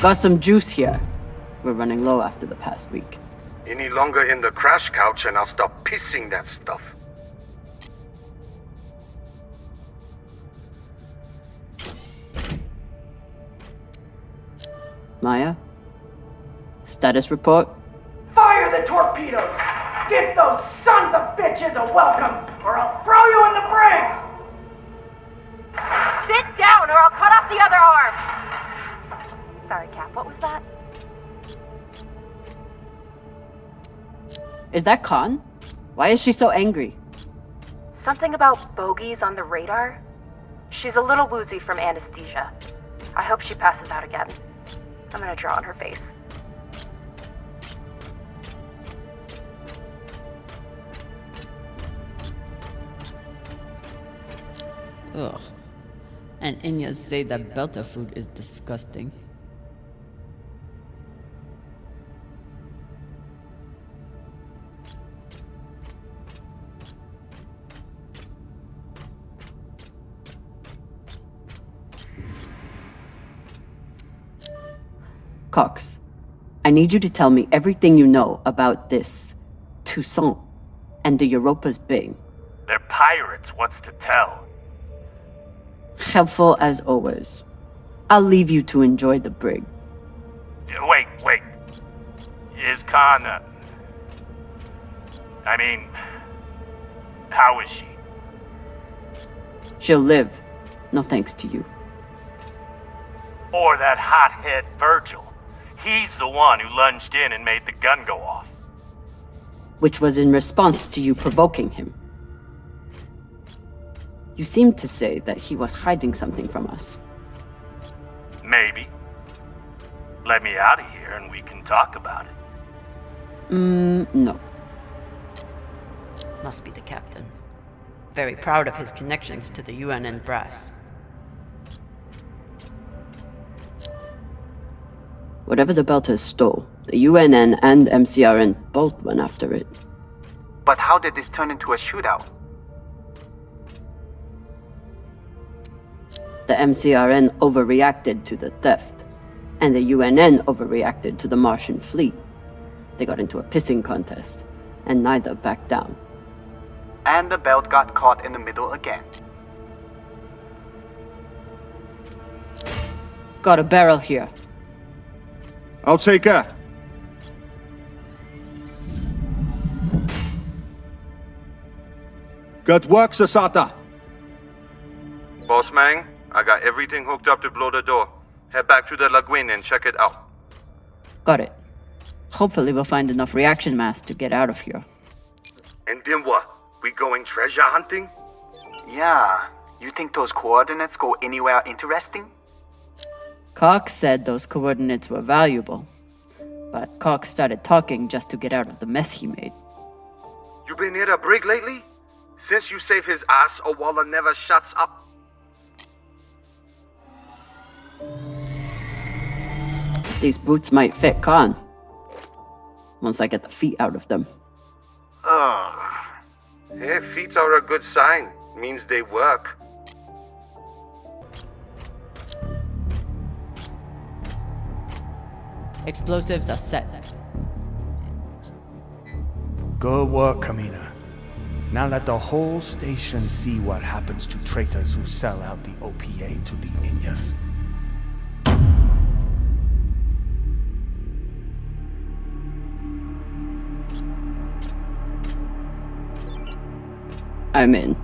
Got some juice here. We're running low after the past week. Any longer in the crash couch and I'll stop pissing that stuff. Maya? Status report? Fire the torpedoes! Give those sons of bitches a welcome, or I'll throw you in the brig! Sit down, or I'll cut off the other arm! Sorry, Cap, what was that? Is that Khan? Why is she so angry? Something about bogeys on the radar? She's a little woozy from anesthesia. I hope she passes out again. I'm gonna draw on her face. Ugh. And Inyas say that Belta food is disgusting. Cox, I need you to tell me everything you know about this Toussaint and the Europa's Bing. They're pirates, what's to tell? Helpful as always. I'll leave you to enjoy the brig. Wait. Is Khan, I mean, how is she? She'll live, no thanks to you. Or that hothead Virgil. He's the one who lunged in and made the gun go off. Which was in response to you provoking him. You seemed to say that he was hiding something from us. Maybe. Let me out of here and we can talk about it. No. Must be the captain. Very proud of his connections to the UNN brass. Whatever the Belters stole, the UNN and MCRN both went after it. But how did this turn into a shootout? The MCRN overreacted to the theft, and the UNN overreacted to the Martian fleet. They got into a pissing contest, and neither backed down. And the belt got caught in the middle again. Got a barrel here. I'll take her. Good work, Sasata. Boss Mang, I got everything hooked up to blow the door. Head back to the lagoon and check it out. Got it. Hopefully we'll find enough reaction mass to get out of here. And then what? We going treasure hunting? Yeah, you think those coordinates go anywhere interesting? Cox said those coordinates were valuable, but Cox started talking just to get out of the mess he made. You been near the brig lately? Since you saved his ass, Owala never shuts up. These boots might fit Khan. Once I get the feet out of them. Ugh. Hey, feet are a good sign. Means they work. Explosives are set. Good work, Kamina. Now let the whole station see what happens to traitors who sell out the OPA to the Inyas. I'm in.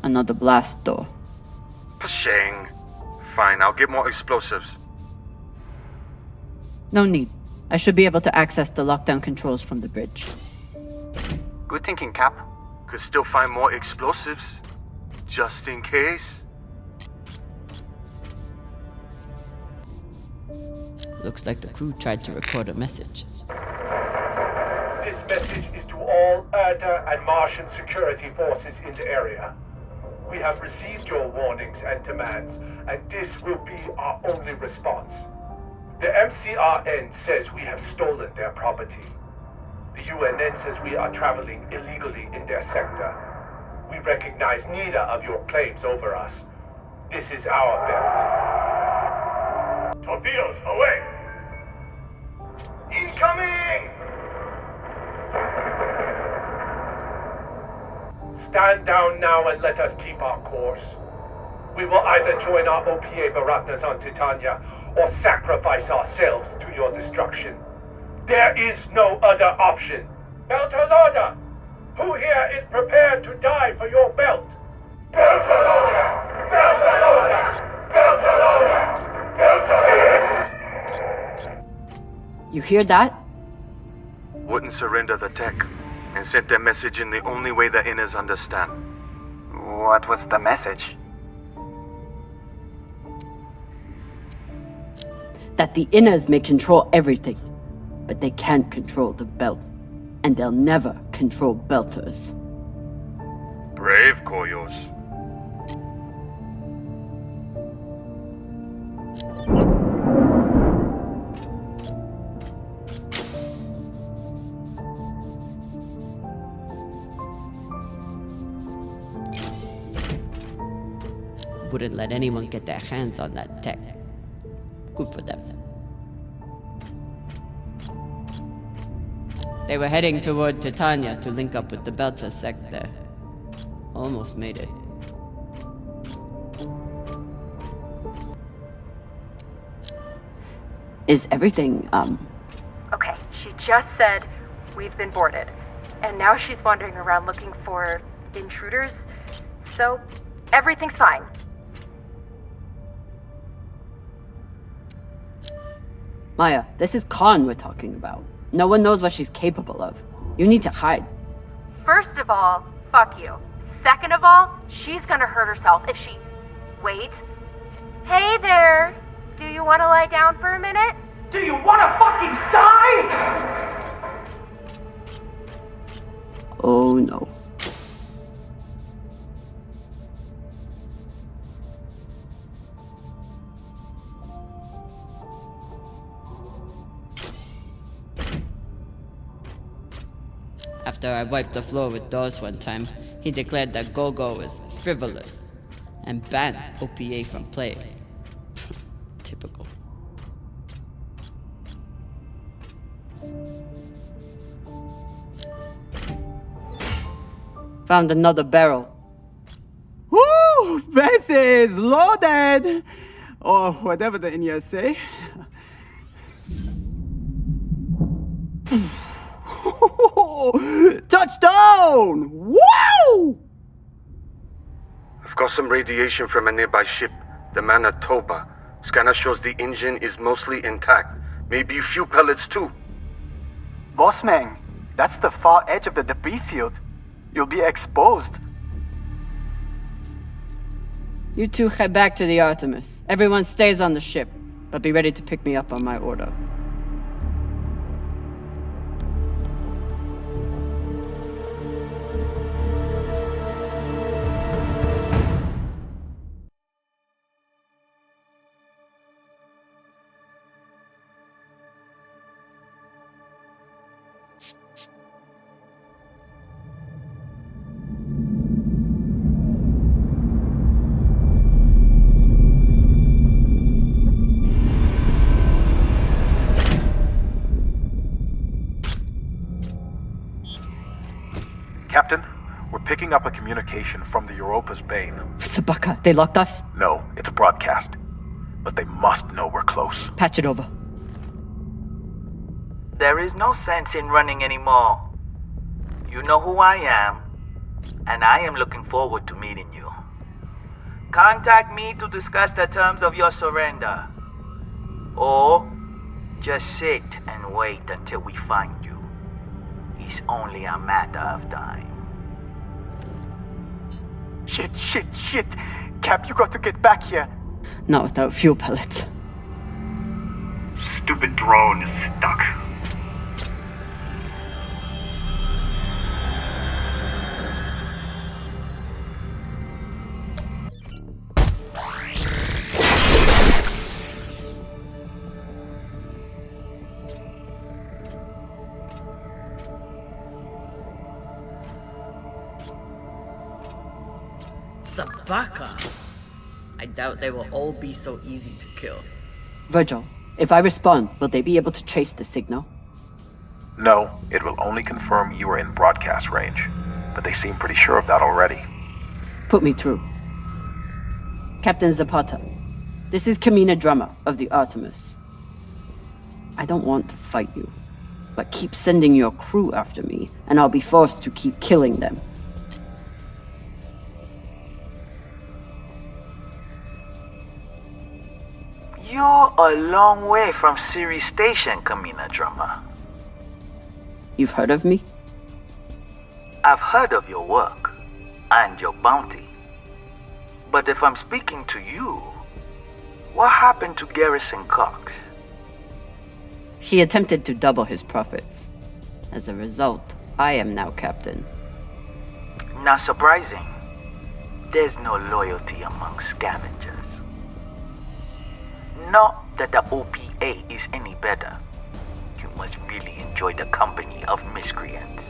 Another blast door. Pashang. Fine, I'll get more explosives. No need. I should be able to access the lockdown controls from the bridge. Good thinking, Cap. Could still find more explosives. Just in case. Looks like the crew tried to record a message. This message is to all Erda and Martian security forces in the area. We have received your warnings and demands, and this will be our only response. The MCRN says we have stolen their property. The UNN says we are traveling illegally in their sector. We recognize neither of your claims over us. This is our belt. Torpedoes, away! Incoming! Stand down now and let us keep our course. We will either join our OPA Baratnas on Titania or sacrifice ourselves to your destruction. There is no other option. Beltalada, who here is prepared to die for your belt? Beltalada! Beltalada! Beltalada! Beltalada! You hear that? Wouldn't surrender the tech and sent their message in the only way the inners understand. What was the message? That the inners may control everything, but they can't control the belt. And they'll never control belters. Brave, Koyos. Wouldn't let anyone get their hands on that tech. Good for them. They were heading toward Titania to link up with the Belter sect there. Almost made it. Is everything, Okay, she just said we've been boarded. And now she's wandering around looking for intruders. So, everything's fine. Maya, this is Khan we're talking about. No one knows what she's capable of. You need to hide. First of all, fuck you. Second of all, she's gonna hurt herself if she... Wait. Hey there! Do you want to lie down for a minute? Do you wanna fucking die? Oh no. After I wiped the floor with Dawes one time, he declared that Gogo was frivolous and banned OPA from playing. Typical. Found another barrel. Woo! This is loaded! Or whatever the Inyas say. Touchdown! Wow! I've got some radiation from a nearby ship, the Manitoba. Scanner shows the engine is mostly intact. Maybe a few pellets too. Bossman, that's the far edge of the debris field. You'll be exposed. You two head back to the Artemis. Everyone stays on the ship, but be ready to pick me up on my order. Captain, we're picking up a communication from the Europa's Bane. Sabaka, they locked us? No, it's a broadcast. But they must know we're close. Patch it over. There is no sense in running anymore. You know who I am, and I am looking forward to meeting you. Contact me to discuss the terms of your surrender. Or just sit and wait until we find you. It's only a matter of time. Shit. Cap, you got to get back here. Not without fuel pellets. Stupid drone is stuck. Sabaka. I doubt they will all be so easy to kill. Virgil, if I respond, will they be able to trace the signal? No, it will only confirm you are in broadcast range. But they seem pretty sure of that already. Put me through. Captain Zapata, this is Kamina Drummer of the Artemis. I don't want to fight you, but keep sending your crew after me, and I'll be forced to keep killing them. You're a long way from Siri Station, Kamina Drummer. You've heard of me? I've heard of your work and your bounty. But if I'm speaking to you, what happened to Garrison Cox? He attempted to double his profits. As a result, I am now captain. Not surprising. There's no loyalty among scavengers. Not that the OPA is any better. You must really enjoy the company of miscreants.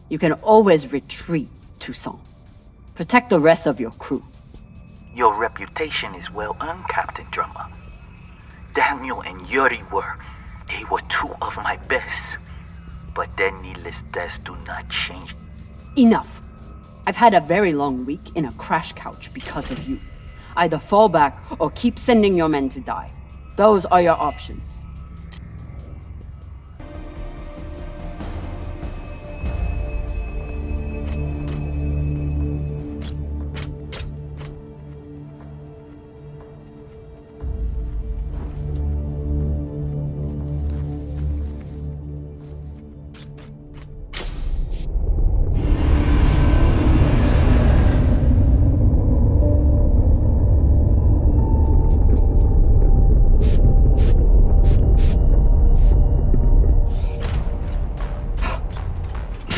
You can always retreat, Toussaint. Protect the rest of your crew. Your reputation is well earned, Captain Drummer. Daniel and Yuri they were two of my best. But their needless deaths do not change. Enough. I've had a very long week in a crash couch because of you. Either fall back or keep sending your men to die. Those are your options.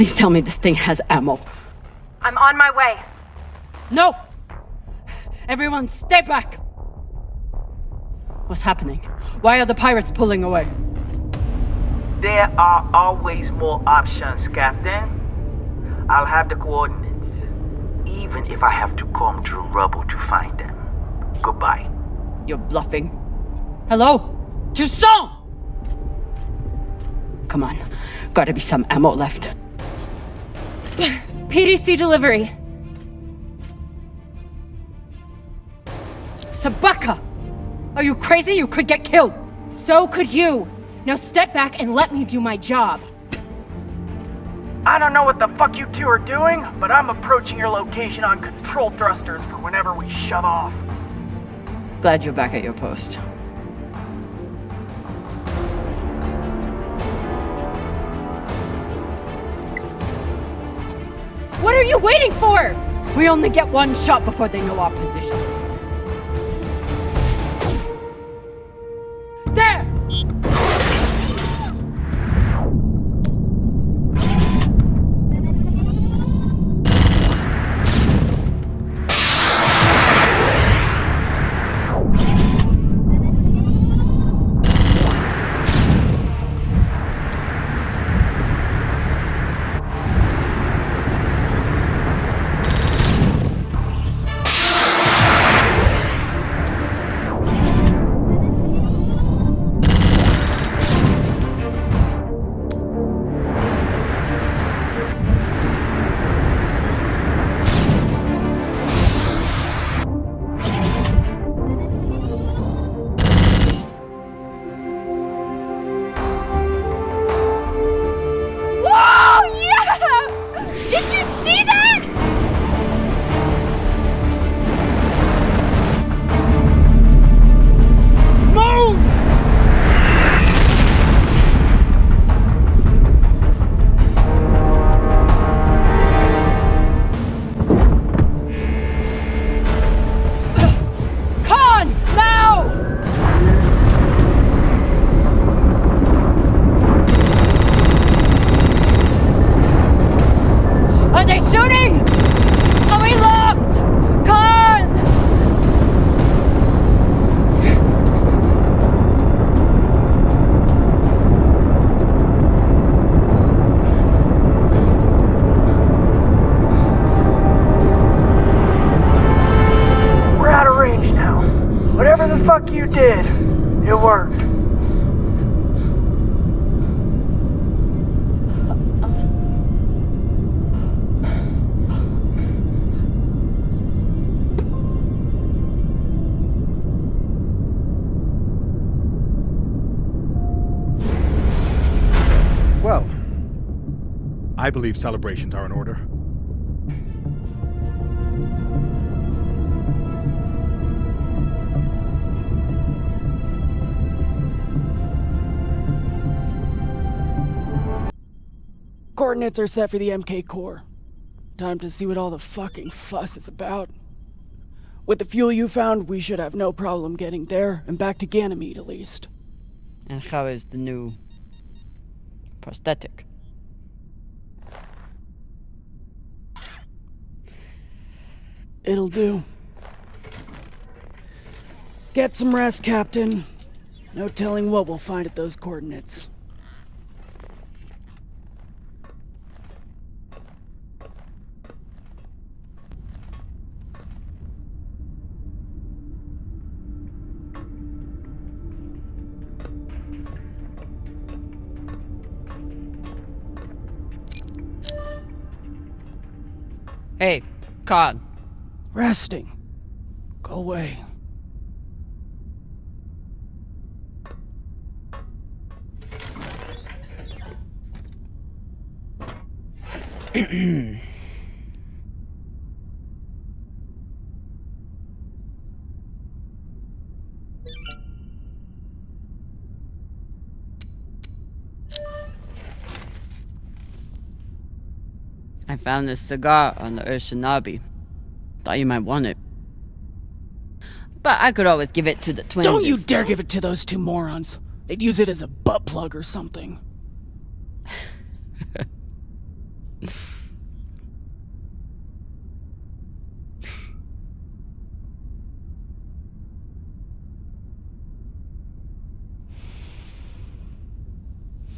Please tell me this thing has ammo. I'm on my way. No! Everyone, stay back! What's happening? Why are the pirates pulling away? There are always more options, Captain. I'll have the coordinates, even if I have to comb through rubble to find them. Goodbye. You're bluffing. Hello? Toussaint! Come on. Gotta be some ammo left. PDC delivery. Sabaka! Are you crazy? You could get killed! So could you. Now step back and let me do my job. I don't know what the fuck you two are doing, but I'm approaching your location on control thrusters for whenever we shove off. Glad you're back at your post. What are you waiting for? We only get one shot before they know our position. There! I believe celebrations are in order. Coordinates are set for the MK core. Time to see what all the fucking fuss is about. With the fuel you found, we should have no problem getting there and back to Ganymede at least. And how is the new prosthetic? It'll do. Get some rest, Captain. No telling what we'll find at those coordinates. Hey, Khan. Resting. Go away. I found this cigar on the Urshanabi. Thought you might want it. But I could always give it to the twins. Don't you dare give it to those two morons. They'd use it as a butt plug or something.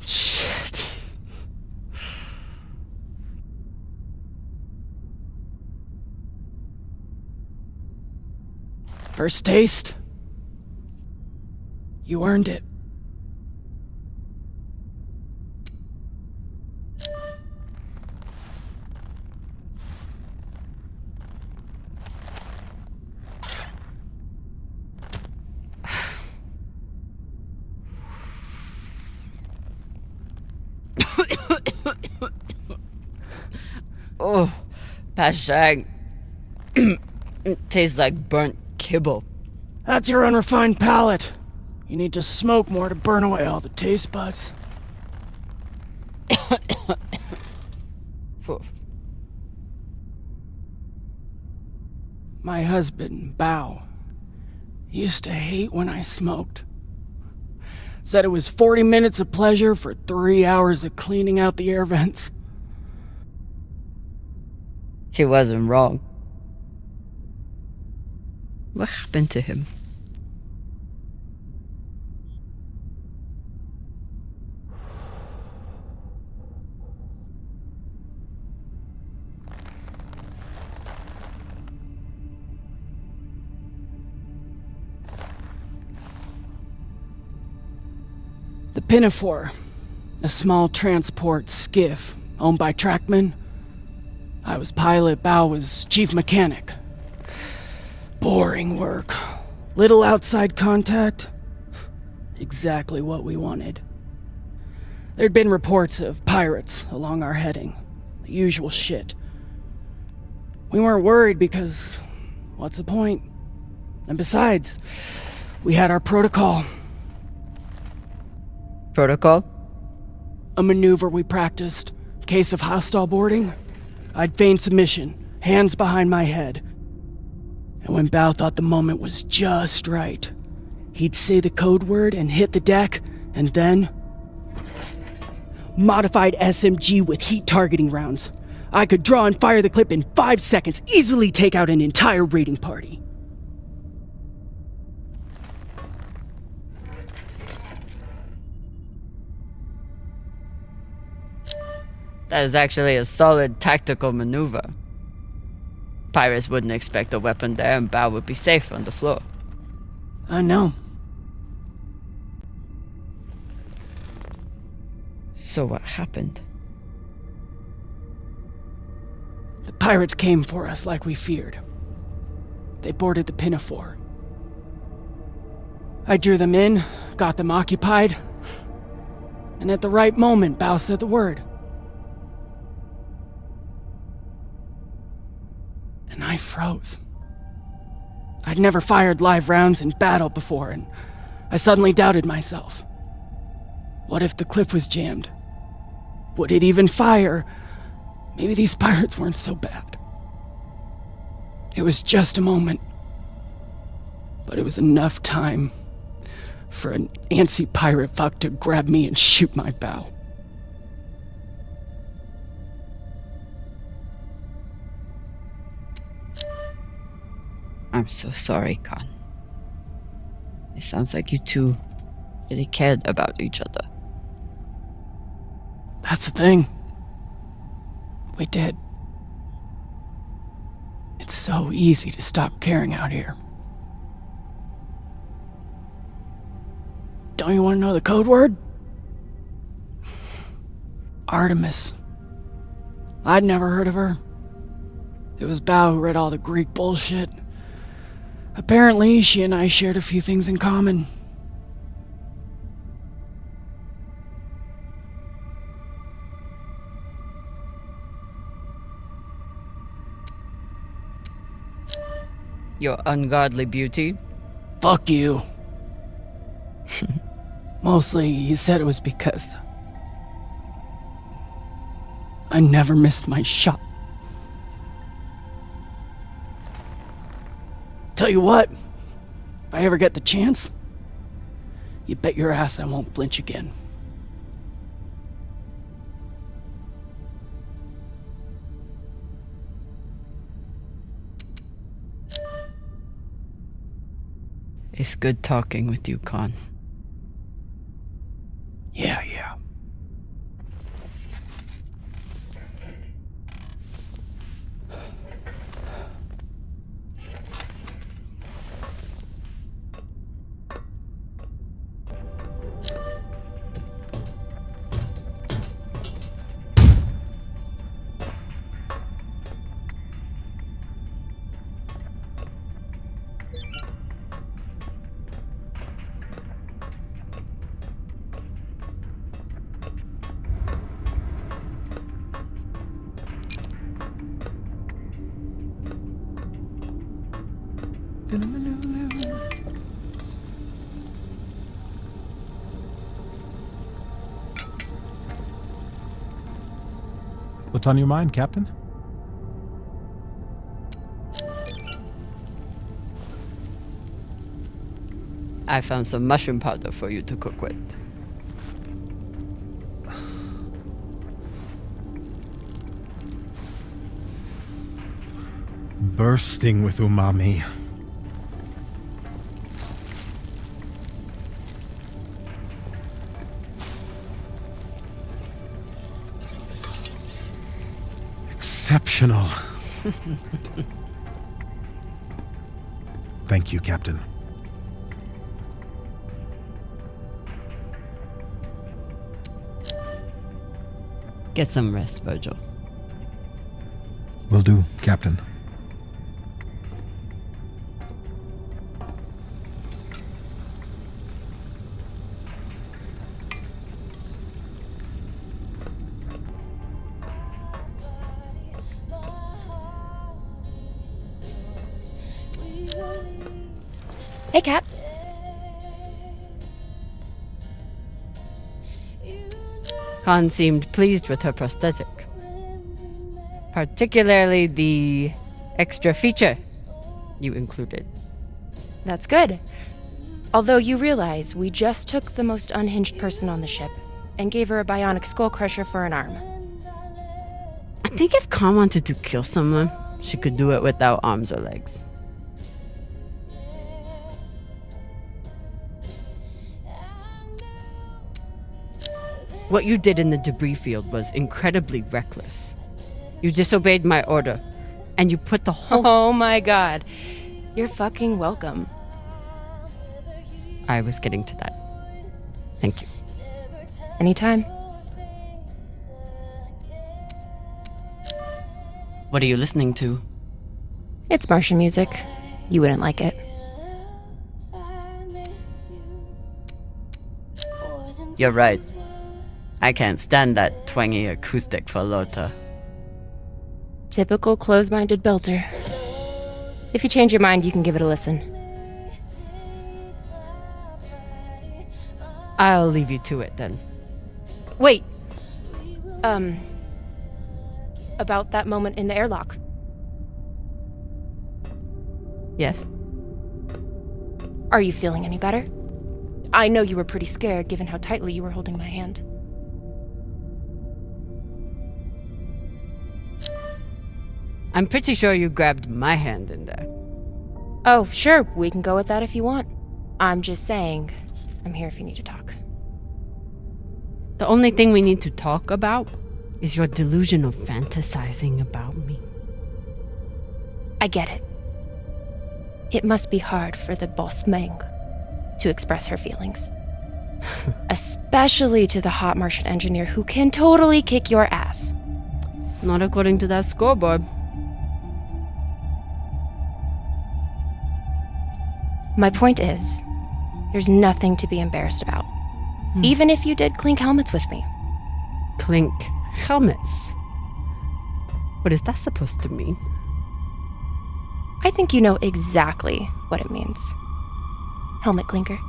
Shit. First taste? You earned it. Oh, Pashang. It tastes like burnt kibble. That's your unrefined palate. You need to smoke more to burn away all the taste buds. My husband, Bao, used to hate when I smoked. Said it was 40 minutes of pleasure for 3 hours of cleaning out the air vents. He wasn't wrong. What happened to him? The Pinafore, a small transport skiff owned by Trackman. I was pilot, Bao was chief mechanic. Boring work. Little outside contact. Exactly what we wanted. There'd been reports of pirates along our heading. The usual shit. We weren't worried because what's the point? And besides, we had our protocol. Protocol? A maneuver we practiced. Case of hostile boarding, I'd feign submission, hands behind my head. And when Bao thought the moment was just right, he'd say the code word and hit the deck, and then... Modified SMG with heat targeting rounds. I could draw and fire the clip in 5 seconds, easily take out an entire raiding party. That is actually a solid tactical maneuver. Pirates wouldn't expect a weapon there, and Bao would be safe on the floor. I know. So what happened? The pirates came for us like we feared. They boarded the Pinafore. I drew them in, got them occupied, and at the right moment, Bao said the word. and I froze. I'd never fired live rounds in battle before, and I suddenly doubted myself. What if the clip was jammed? Would it even fire? Maybe these pirates weren't so bad. It was just a moment, but it was enough time for an antsy pirate fuck to grab me and shoot my bow. I'm so sorry, Khan. It sounds like you two really cared about each other. That's the thing. We did. It's so easy to stop caring out here. Don't you want to know the code word? Artemis. I'd never heard of her. It was Bao who read all the Greek bullshit. Apparently, she and I shared a few things in common. Your ungodly beauty? Fuck you. Mostly, he said it was because I never missed my shot. Tell you what, if I ever get the chance, you bet your ass I won't flinch again. It's good talking with you, Khan. Yeah. What's on your mind, Captain? I found some mushroom powder for you to cook with. Bursting with umami. Exceptional. Thank you, Captain. Get some rest, Virgil. Will do, Captain. Hey, Cap. Khan seemed pleased with her prosthetic. Particularly the extra feature you included. That's good. Although you realize we just took the most unhinged person on the ship and gave her a bionic skull crusher for an arm. I think if Khan wanted to kill someone, she could do it without arms or legs. What you did in the debris field was incredibly reckless. You disobeyed my order, and you put the whole... Oh my god. You're fucking welcome. I was getting to that. Thank you. Anytime. What are you listening to? It's Martian music. You wouldn't like it. You're right. I can't stand that twangy acoustic for Lota. Typical close-minded belter. If you change your mind, you can give it a listen. I'll leave you to it then. Wait! About that moment in the airlock. Yes? Are you feeling any better? I know you were pretty scared given how tightly you were holding my hand. I'm pretty sure you grabbed my hand in there. Oh, sure, we can go with that if you want. I'm just saying, I'm here if you need to talk. The only thing we need to talk about is your delusion of fantasizing about me. I get it. It must be hard for the boss Meng to express her feelings. Especially to the hot Martian engineer who can totally kick your ass. Not according to that scoreboard. My point is, there's nothing to be embarrassed about. Even if you did clink helmets with me. Clink helmets? What is that supposed to mean? I think you know exactly what it means. Helmet clinker.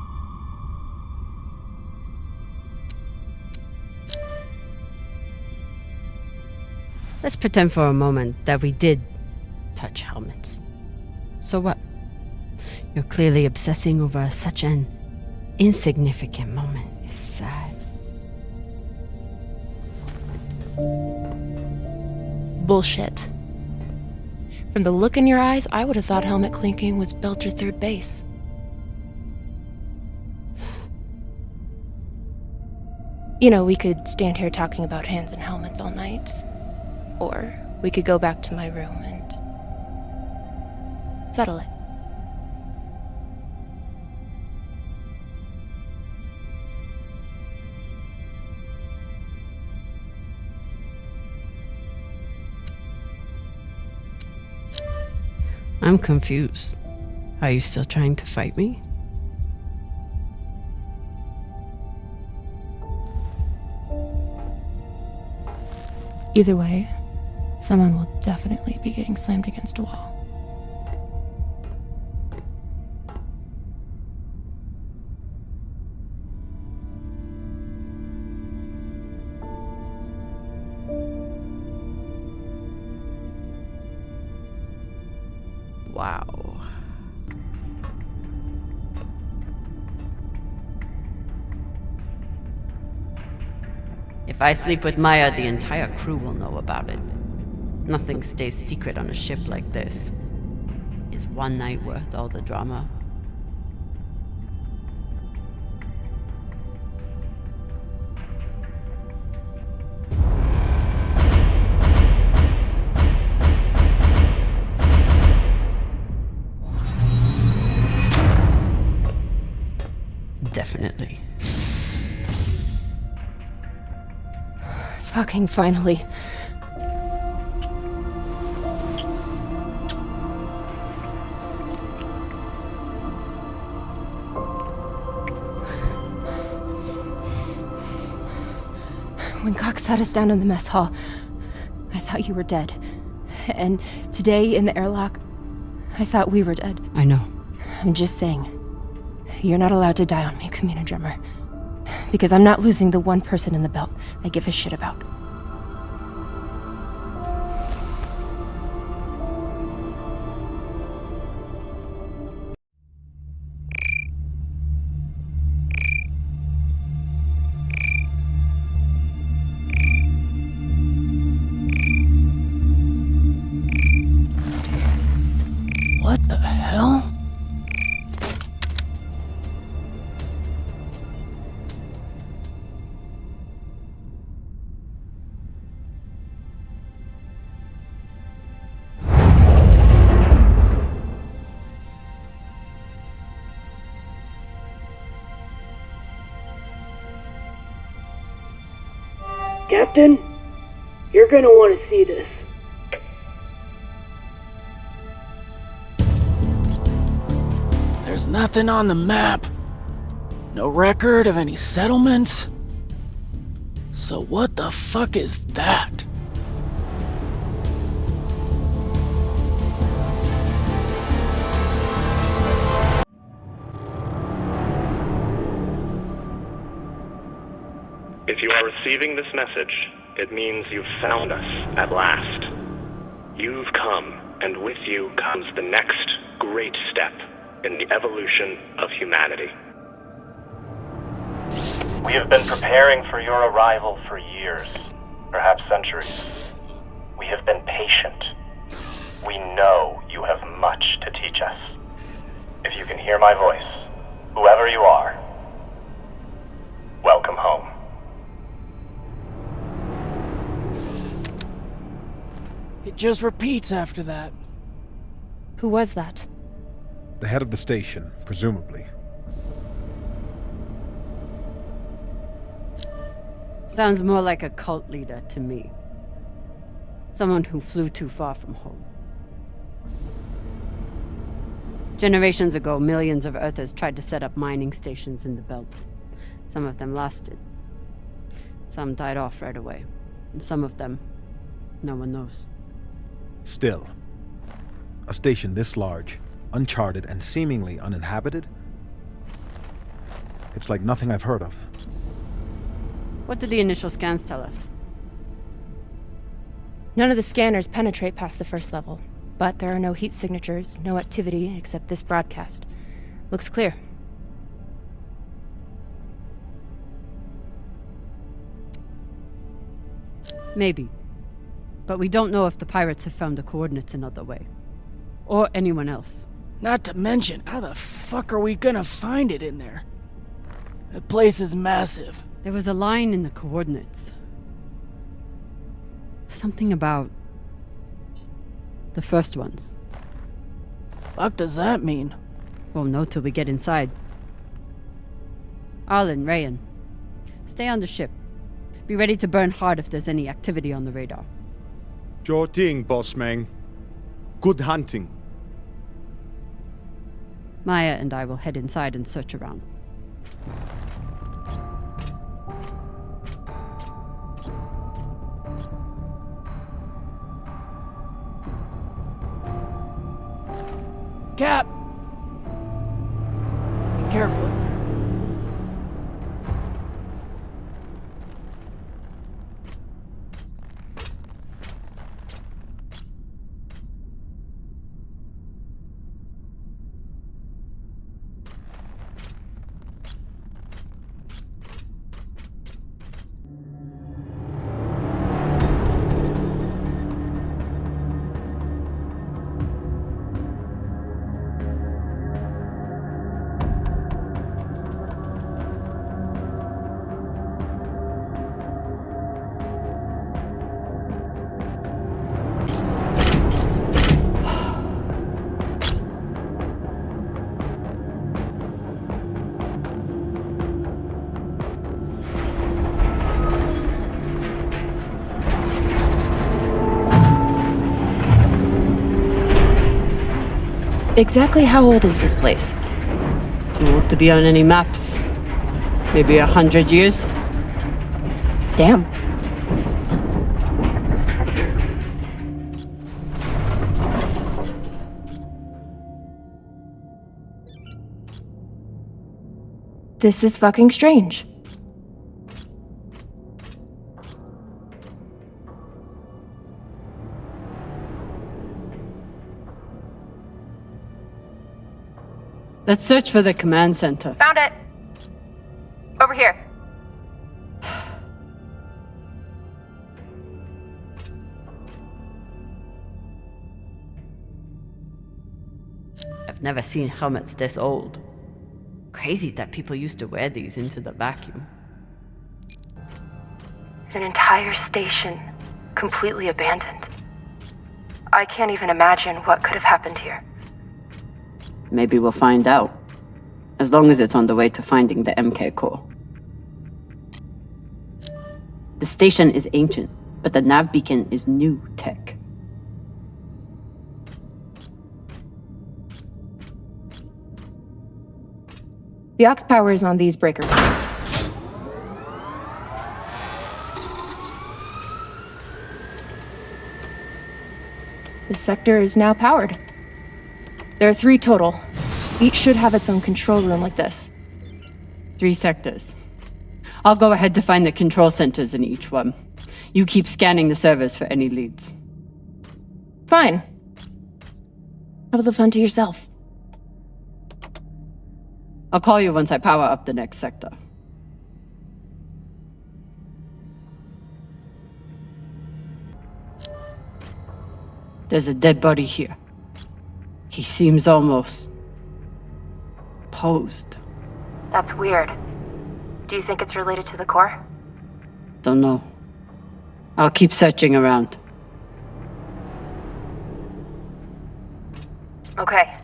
Let's pretend for a moment that we did touch helmets. So what? You're clearly obsessing over such an insignificant moment. It's sad. Bullshit. From the look in your eyes, I would have thought helmet clinking was Belter third base. You know, we could stand here talking about hands and helmets all night. Or we could go back to my room and settle it. I'm confused. Are you still trying to fight me? Either way, someone will definitely be getting slammed against a wall. Wow. If I sleep with Maya, the entire crew will know about it. Nothing stays secret on a ship like this. Is one night worth all the drama? Definitely. Fucking finally. When Cox sat us down in the mess hall, I thought you were dead. And today in the airlock, I thought we were dead. I know. I'm just saying, you're not allowed to die on me, Kamina Drummer. Because I'm not losing the one person in the belt I give a shit about. What the hell? Captain, you're gonna want to see this. There's nothing on the map. No record of any settlements. So what the fuck is that? If you are receiving this message, it means you've found us at last. You've come, and with you comes the next great step in the evolution of humanity. We have been preparing for your arrival for years, perhaps centuries. We have been patient. We know you have much to teach us. If you can hear my voice, whoever you are, welcome home. It just repeats after that. Who was that? The head of the station, presumably. Sounds more like a cult leader to me. Someone who flew too far from home. Generations ago, millions of Earthers tried to set up mining stations in the belt. Some of them lasted. Some died off right away. And some of them, no one knows. Still, a station this large, uncharted, and seemingly uninhabited? It's like nothing I've heard of. What did the initial scans tell us? None of the scanners penetrate past the first level, but there are no heat signatures, no activity except this broadcast. Looks clear. Maybe. But we don't know if the pirates have found the coordinates another way. Or anyone else. Not to mention, how the fuck are we gonna find it in there? The place is massive. There was a line in the coordinates. Something about the first ones. Fuck does that mean? Won't know till we get inside. Arlen, Rayan, stay on the ship. Be ready to burn hard if there's any activity on the radar. Sure thing, boss man. Good hunting. Maya and I will head inside and search around. Cap! Be careful. Exactly how old is this place? Too old to be on any maps. Maybe 100 years? Damn. This is fucking strange. Let's search for the command center. Found it. Over here. I've never seen helmets this old. Crazy that people used to wear these into the vacuum. An entire station, completely abandoned. I can't even imagine what could have happened here. Maybe we'll find out. As long as it's on the way to finding the MK core. The station is ancient, but the nav beacon is new tech. The aux power is on these breaker rings. This sector is now powered. There are 3 total. Each should have its own control room like this. 3 sectors. I'll go ahead to find the control centers in each one. You keep scanning the servers for any leads. Fine. Have the fun to yourself. I'll call you once I power up the next sector. There's a dead body here. He seems almost posed. That's weird. Do you think it's related to the core? Don't know. I'll keep searching around. Okay.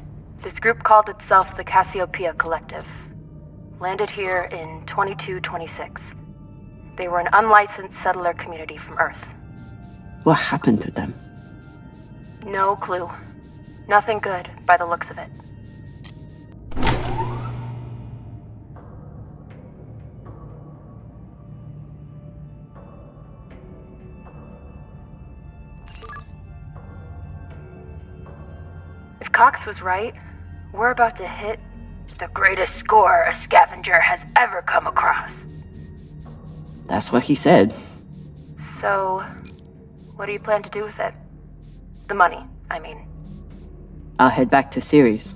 This group called itself the Cassiopeia Collective. Landed here in 2226. They were an unlicensed settler community from Earth. What happened to them? No clue. Nothing good, by the looks of it. If Cox was right, we're about to hit the greatest score a scavenger has ever come across. That's what he said. So, what do you plan to do with it? The money, I mean. I'll head back to Ceres.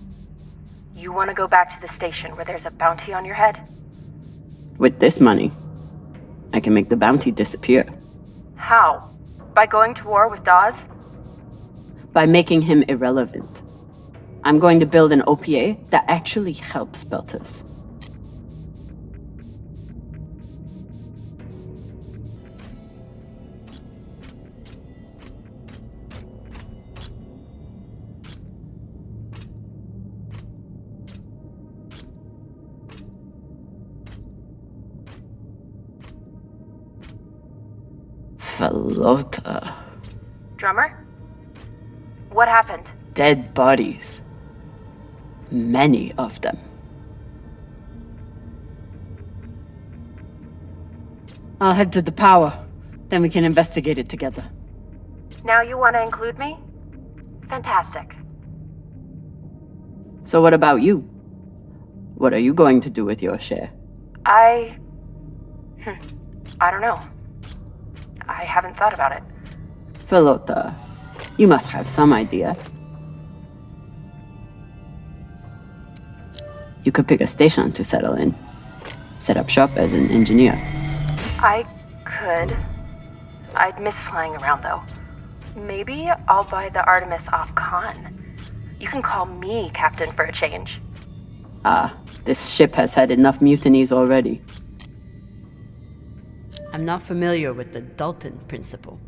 You want to go back to the station where there's a bounty on your head? With this money, I can make the bounty disappear. How? By going to war with Dawes? By making him irrelevant. I'm going to build an OPA that actually helps Belters. Falota. Drummer? What happened? Dead bodies. Many of them. I'll head to the power. Then we can investigate it together. Now you want to include me? Fantastic. So what about you? What are you going to do with your share? I don't know. I haven't thought about it. Falota, you must have some idea. You could pick a station to settle in. Set up shop as an engineer. I could. I'd miss flying around, though. Maybe I'll buy the Artemis off Khan. You can call me captain for a change. This ship has had enough mutinies already. I'm not familiar with the Dalton principle.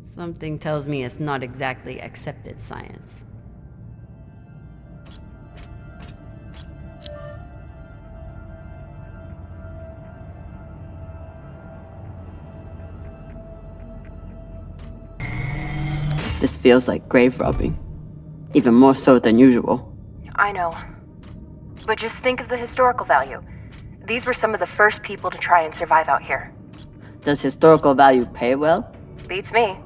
Something tells me it's not exactly accepted science. This feels like grave robbing. Even more so than usual. I know. But just think of the historical value. These were some of the first people to try and survive out here. Does historical value pay well? Beats me.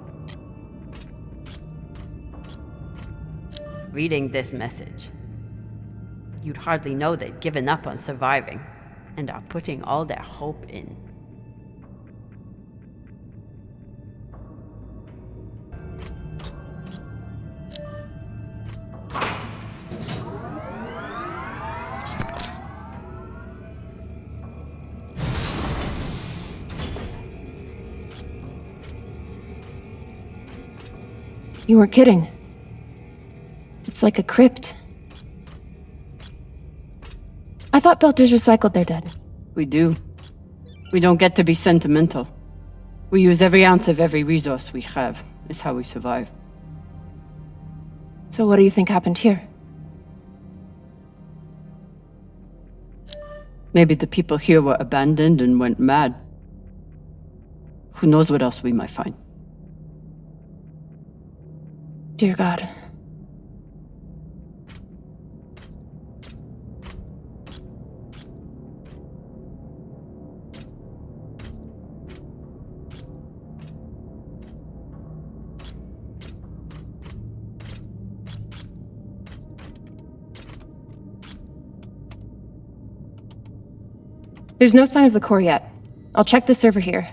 Reading this message, you'd hardly know they'd given up on surviving and are putting all their hope in. You weren't kidding. It's like a crypt. I thought Belters recycled their dead. We do. We don't get to be sentimental. We use every ounce of every resource we have. It's how we survive. So what do you think happened here? Maybe the people here were abandoned and went mad. Who knows what else we might find? Dear God. There's no sign of the core yet. I'll check the server here.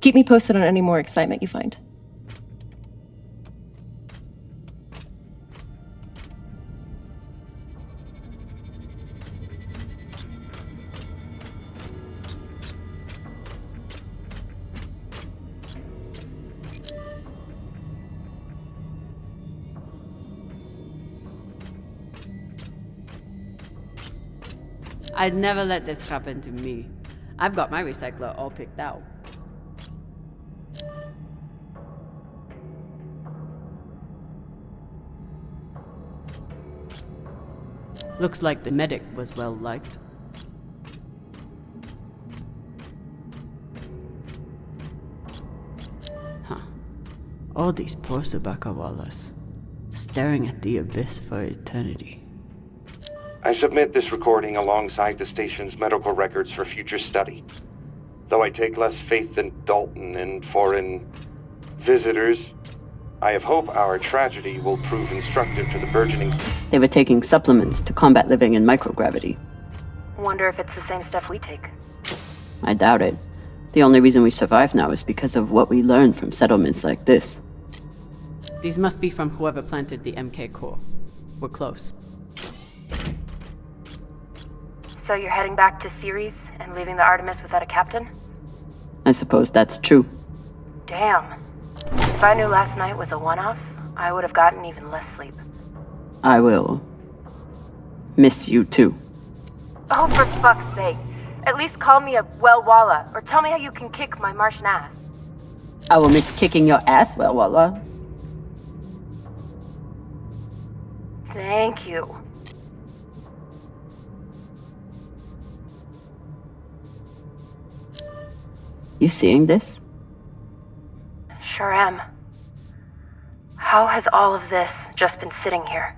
Keep me posted on any more excitement you find. I'd never let this happen to me. I've got my recycler all picked out. Looks like the medic was well liked. Huh. All these poor Sabakawalas, staring at the abyss for eternity. I submit this recording alongside the station's medical records for future study. Though I take less faith than Dalton and foreign visitors, I have hope our tragedy will prove instructive to the burgeoning... They were taking supplements to combat living in microgravity. Wonder if it's the same stuff we take. I doubt it. The only reason we survive now is because of what we learned from settlements like this. These must be from whoever planted the MK core. We're close. So you're heading back to Ceres and leaving the Artemis without a captain? I suppose that's true. Damn. If I knew last night was a one-off, I would have gotten even less sleep. I will miss you too. Oh, for fuck's sake. At least call me a well-walla, or tell me how you can kick my Martian ass. I will miss kicking your ass, well, Walla. Thank you. You seeing this? Sure am. How has all of this just been sitting here?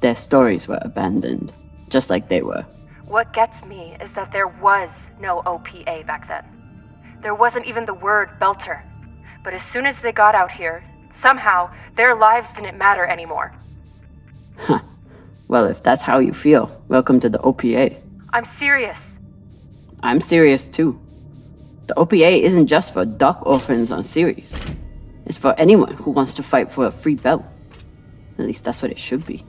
Their stories were abandoned, just like they were. What gets me is that there was no OPA back then. There wasn't even the word Belter. But as soon as they got out here, somehow their lives didn't matter anymore. Huh. Well, if that's how you feel, welcome to the OPA. I'm serious. I'm serious too. The OPA isn't just for dock orphans on Ceres. It's for anyone who wants to fight for a free belt. At least that's what it should be.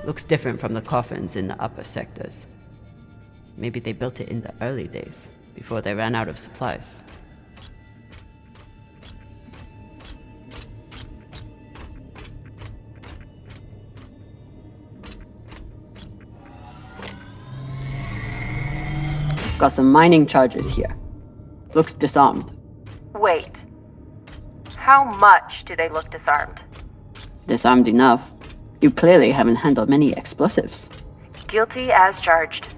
Looks different from the coffins in the upper sectors. Maybe they built it in the early days, before they ran out of supplies. Got some mining charges here. Looks disarmed. Wait. How much do they look disarmed? Disarmed enough. You clearly haven't handled many explosives. Guilty as charged.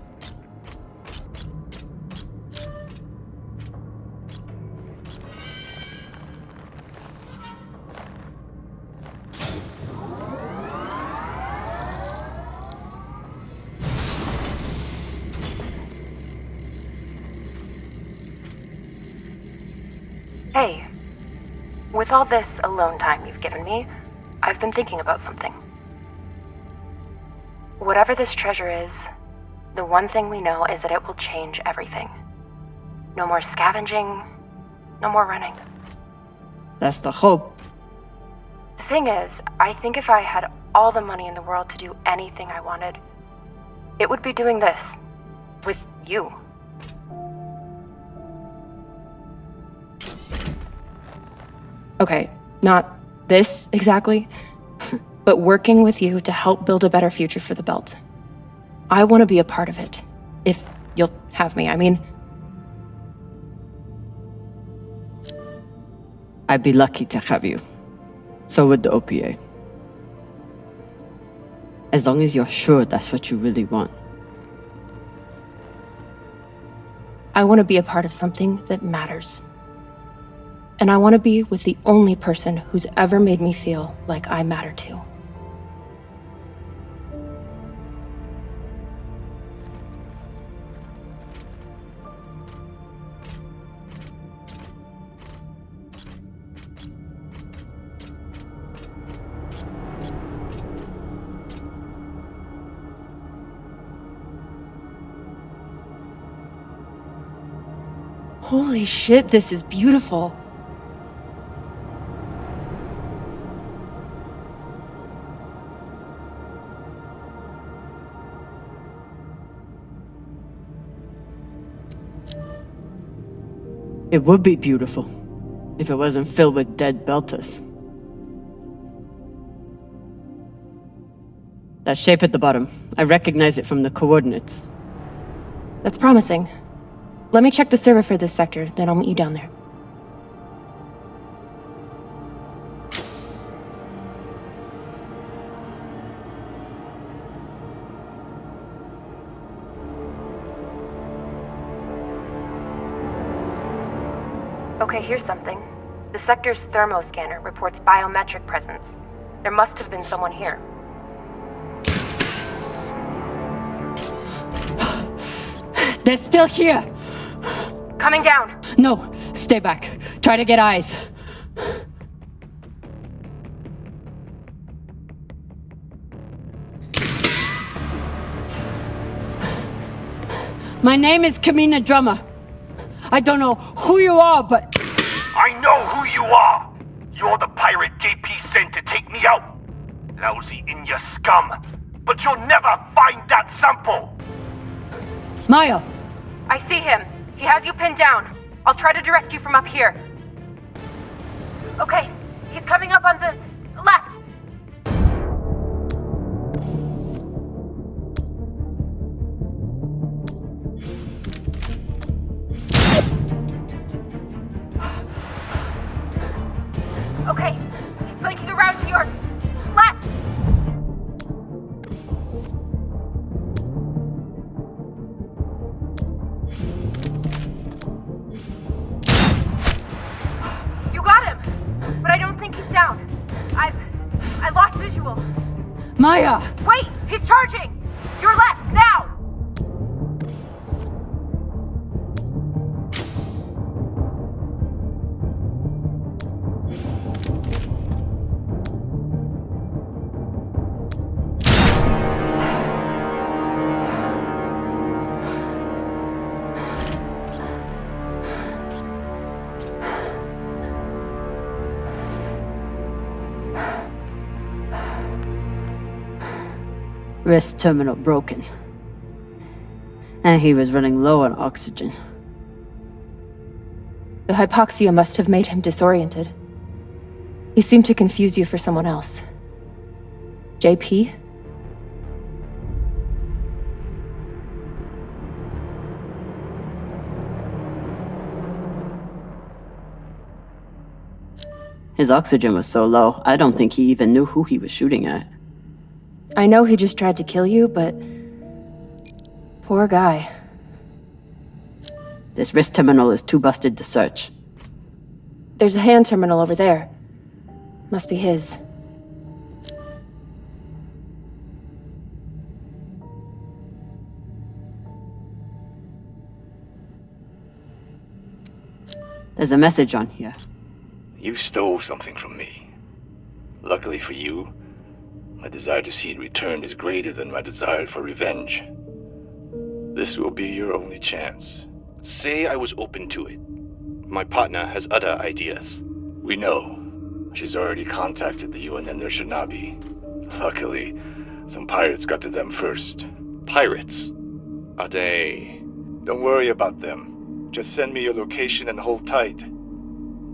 Hey, with all this alone time you've given me, I've been thinking about something. Whatever this treasure is, the one thing we know is that it will change everything. No more scavenging, no more running. That's the hope. The thing is, I think if I had all the money in the world to do anything I wanted, it would be doing this. With you. Okay, not this exactly, but working with you to help build a better future for the Belt. I want to be a part of it. If you'll have me, I mean. I'd be lucky to have you. So would the OPA. As long as you're sure that's what you really want. I want to be a part of something that matters. And I want to be with the only person who's ever made me feel like I matter too. Holy shit, this is beautiful. It would be beautiful if it wasn't filled with dead belters. That shape at the bottom, I recognize it from the coordinates. That's promising. Let me check the server for this sector, then I'll meet you down there. Okay, here's something. The sector's thermoscanner reports biometric presence. There must have been someone here. They're still here! Coming down! No, stay back. Try to get eyes. My name is Kamina Drummer. I don't know who you are, but... I know who you are! You're the pirate JP sent to take me out! Lousy Inya scum! But you'll never find that sample! Maya! I see him. He has you pinned down. I'll try to direct you from up here. Okay, he's coming up on the left. Okay, he's blinking around to your left. You got him, but I don't think he's down. I lost visual. Maya! Wait, he's charging. Your left, now. Wrist terminal broken. And he was running low on oxygen. The hypoxia must have made him disoriented. He seemed to confuse you for someone else. JP? His oxygen was so low, I don't think he even knew who he was shooting at. I know he just tried to kill you, but... poor guy. This wrist terminal is too busted to search. There's a hand terminal over there. Must be his. There's a message on here. You stole something from me. Luckily for you, my desire to see it returned is greater than my desire for revenge. This will be your only chance. Say I was open to it. My partner has other ideas. We know. She's already contacted the UN and their Shinabi. Luckily, some pirates got to them first. Pirates? Are they... Don't worry about them. Just send me your location and hold tight.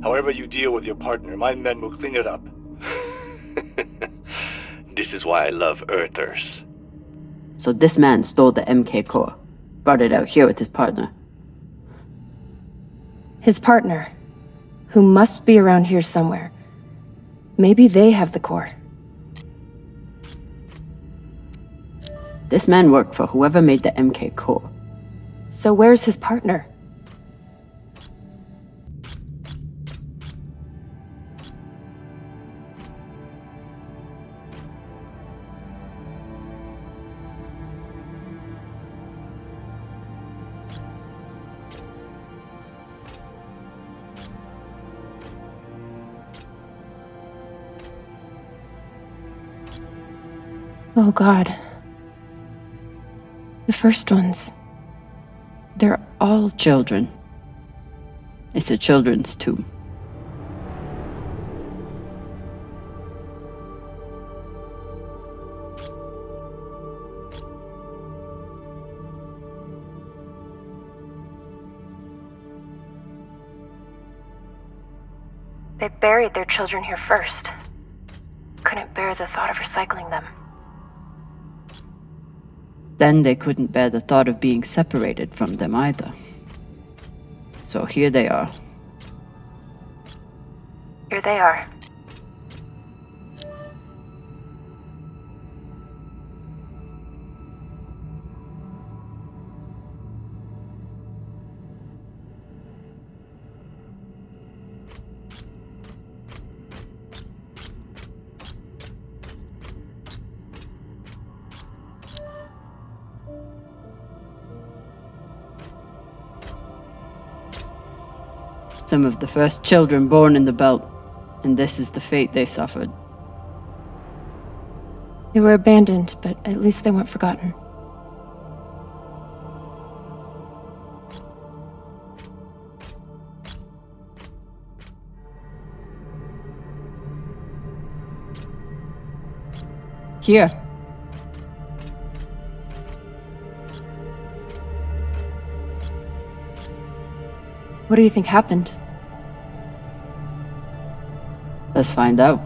However you deal with your partner, my men will clean it up. This is why I love Earthers. So this man stole the MK core, brought it out here with his partner. His partner, who must be around here somewhere. Maybe they have the core. This man worked for whoever made the MK core. So where's his partner? Oh God. The first ones. They're all children. It's a children's tomb. They buried their children here first. Couldn't bear the thought of recycling them. Then they couldn't bear the thought of being separated from them either. So here they are. Here they are. Some of the first children born in the belt, and this is the fate they suffered. They were abandoned, but at least they weren't forgotten. Here. What do you think happened? Let's find out.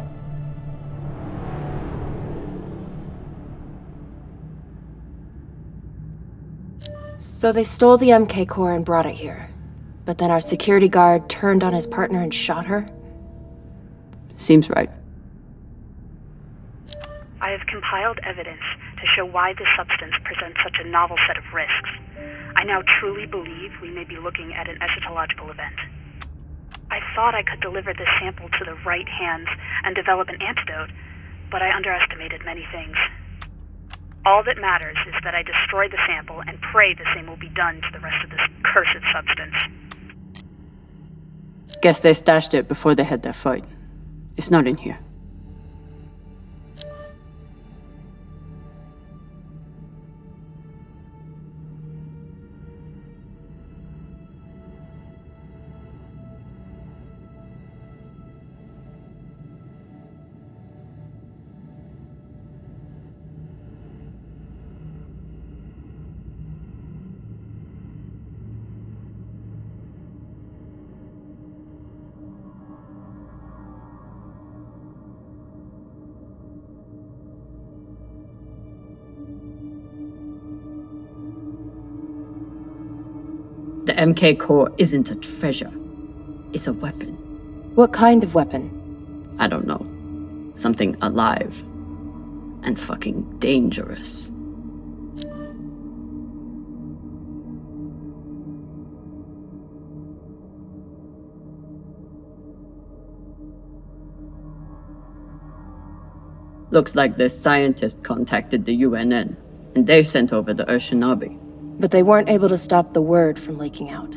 So they stole the MK core and brought it here. But then our security guard turned on his partner and shot her? Seems right. I have compiled evidence to show why this substance presents such a novel set of risks. I now truly believe we may be looking at an eschatological event. I thought I could deliver this sample to the right hands and develop an antidote, but I underestimated many things. All that matters is that I destroy the sample and pray the same will be done to the rest of this cursed substance. Guess they stashed it before they had their fight. It's not in here. The MK core isn't a treasure. It's a weapon. What kind of weapon? I don't know. Something alive. And fucking dangerous. Looks like this scientist contacted the UNN, and they sent over the Urshinabi. But they weren't able to stop the word from leaking out.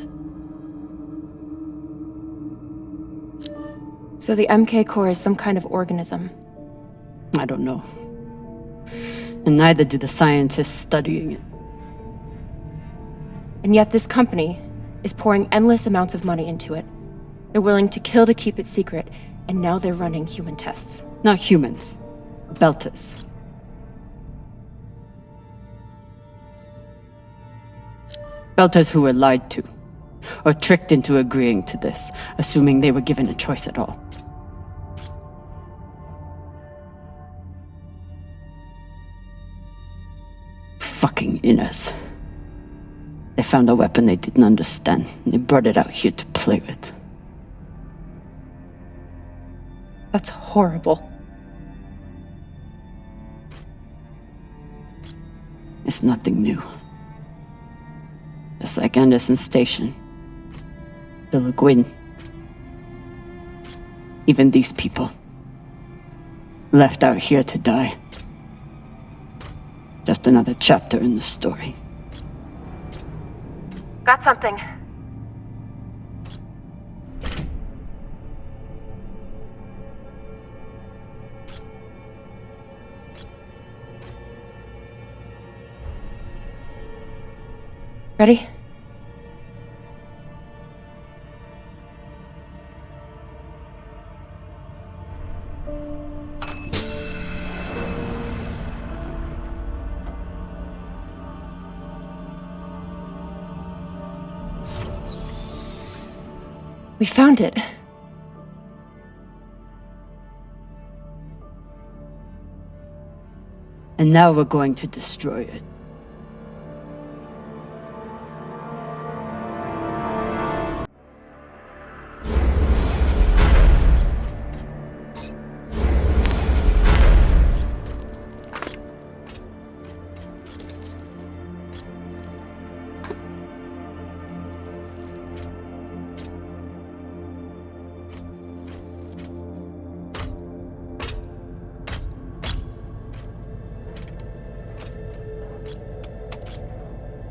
So the MK core is some kind of organism. I don't know. And neither do the scientists studying it. And yet this company is pouring endless amounts of money into it. They're willing to kill to keep it secret, and now they're running human tests. Not humans. Belters. Belters who were lied to, or tricked into agreeing to this, assuming they were given a choice at all. Fucking inners. They found a weapon they didn't understand, and they brought it out here to play with. That's horrible. It's nothing new. Just like Anderson Station, the Le Guin, even these people, left out here to die. Just another chapter in the story. Got something. Ready? We found it. And now we're going to destroy it.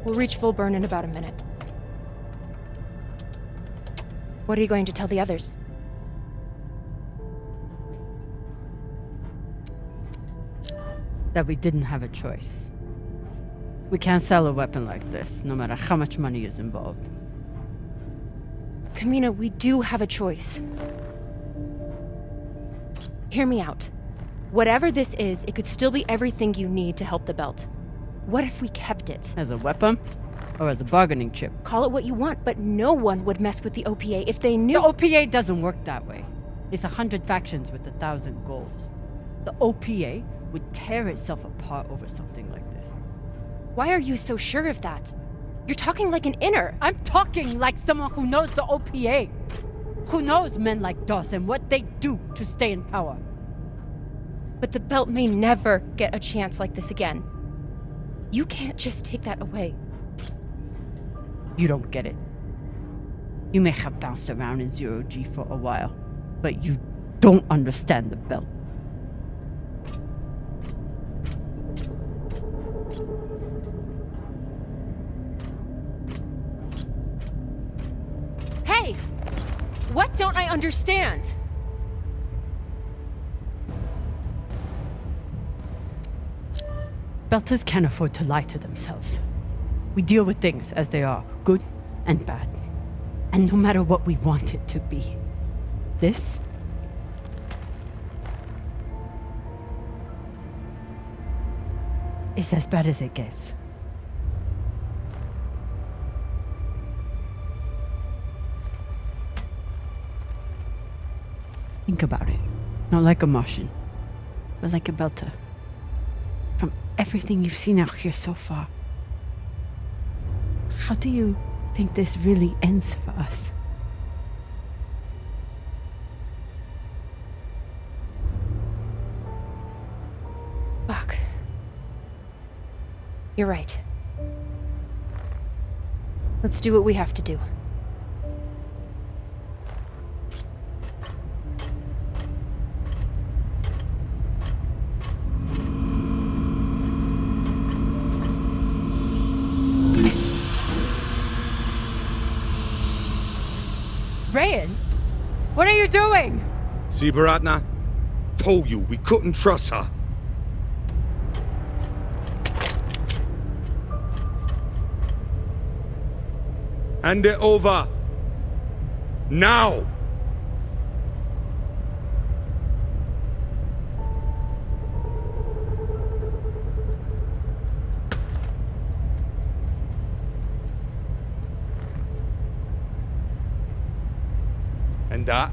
We'll reach full burn in about a minute. What are you going to tell the others? That we didn't have a choice. We can't sell a weapon like this, no matter how much money is involved. Kamina, we do have a choice. Hear me out. Whatever this is, it could still be everything you need to help the Belt. What if we kept it? As a weapon? Or as a bargaining chip? Call it what you want, but no one would mess with the OPA if they knew— The OPA doesn't work that way. It's 100 factions with 1,000 goals. The OPA would tear itself apart over something like this. Why are you so sure of that? You're talking like an inner. I'm talking like someone who knows the OPA. Who knows men like Doss and what they do to stay in power. But the Belt may never get a chance like this again. You can't just take that away. You don't get it. You may have bounced around in zero-G for a while, but you don't understand the Belt. Hey! What don't I understand? Belters can't afford to lie to themselves. We deal with things as they are, good and bad. And no matter what we want it to be, this is as bad as it gets. Think about it. Not like a Martian, but like a Belter. From everything you've seen out here so far, how do you think this really ends for us? Fuck. You're right. Let's do what we have to do. Rayan, what are you doing? See, Baratna? Told you we couldn't trust her. Hand it over. Now! And that?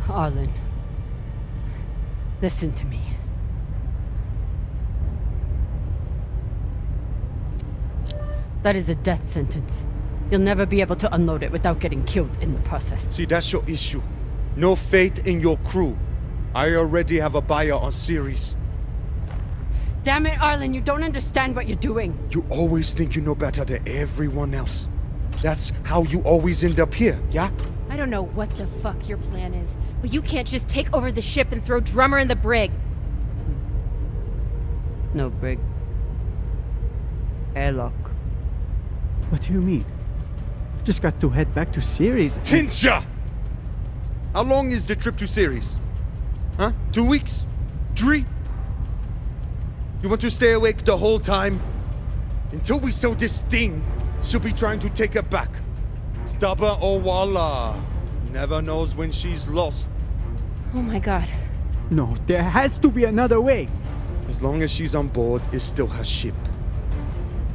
Arlen, listen to me. That is a death sentence. You'll never be able to unload it without getting killed in the process. See, that's your issue. No faith in your crew. I already have a buyer on Ceres. Damn it, Arlen, you don't understand what you're doing. You always think you know better than everyone else. That's how you always end up here, yeah? I don't know what the fuck your plan is, but you can't just take over the ship and throw Drummer in the brig. No brig. Airlock. What do you mean? Just got to head back to Ceres. Tinsha! How long is the trip to Ceres? Huh? 2 weeks? 3? You want to stay awake the whole time? Until we sell this thing, she'll be trying to take it back. Stubborn or Walla. Never knows when she's lost. Oh my god. No, there has to be another way. As long as she's on board, it's still her ship.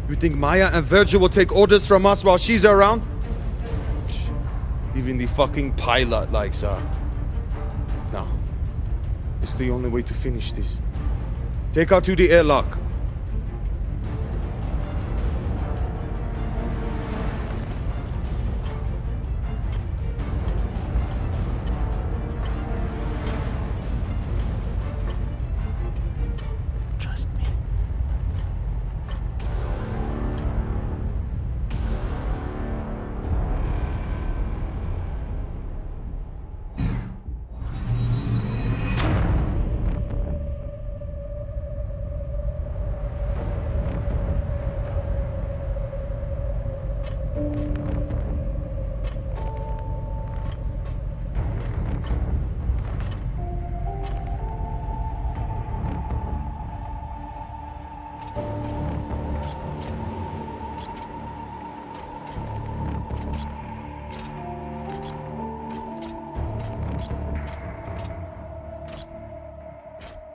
You think Maya and Virgil will take orders from us while she's around? Even the fucking pilot likes her. No. It's the only way to finish this. Take her to the airlock. Trust me.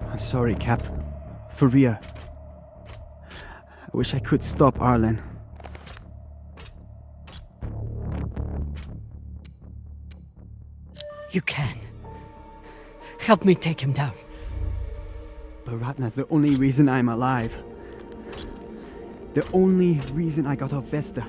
I'm sorry, Cap. For real. I wish I could stop Arlen. You can. Help me take him down. Baratna's the only reason I'm alive. The only reason I got off Vesta.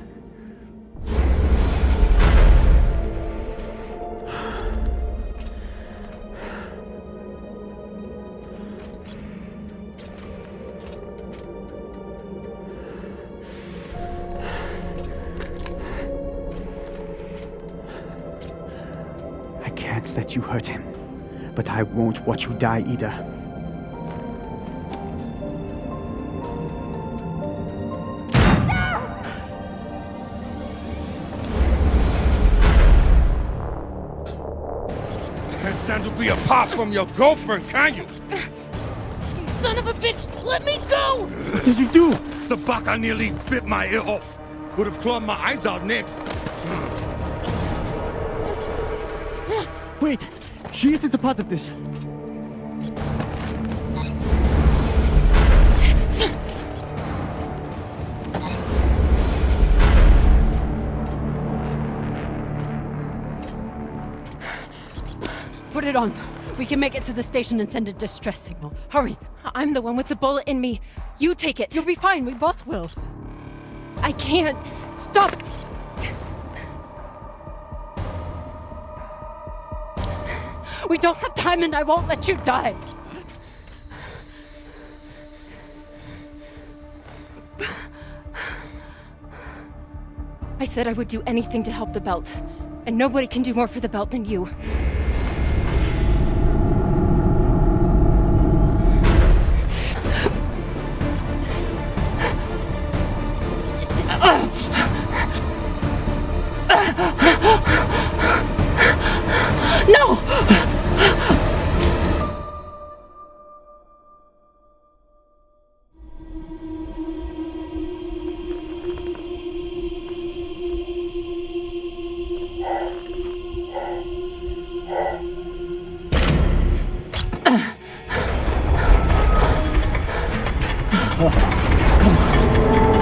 I can't let you hurt him, but I won't watch you die either. Can't stand to be apart from your girlfriend, can you? Son of a bitch, let me go! What did you do? Sabaka nearly bit my ear off. Would have clawed my eyes out next. Wait! She isn't a part of this! Put it on. We can make it to the station and send a distress signal. Hurry. I'm the one with the bullet in me. You take it. You'll be fine. We both will. I can't. Stop! We don't have time and I won't let you die. I said I would do anything to help the Belt, and nobody can do more for the Belt than you. No!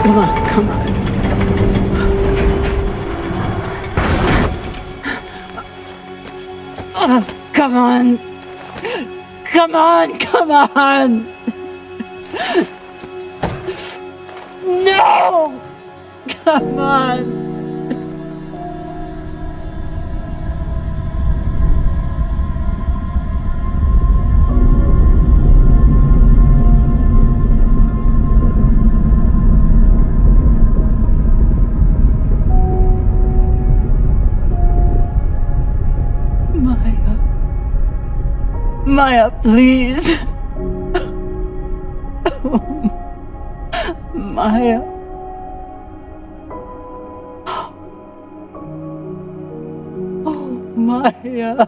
Come on, come on. Oh, come on. Come on, come on. No! Come on. Maya, please. Maya. Oh, Maya.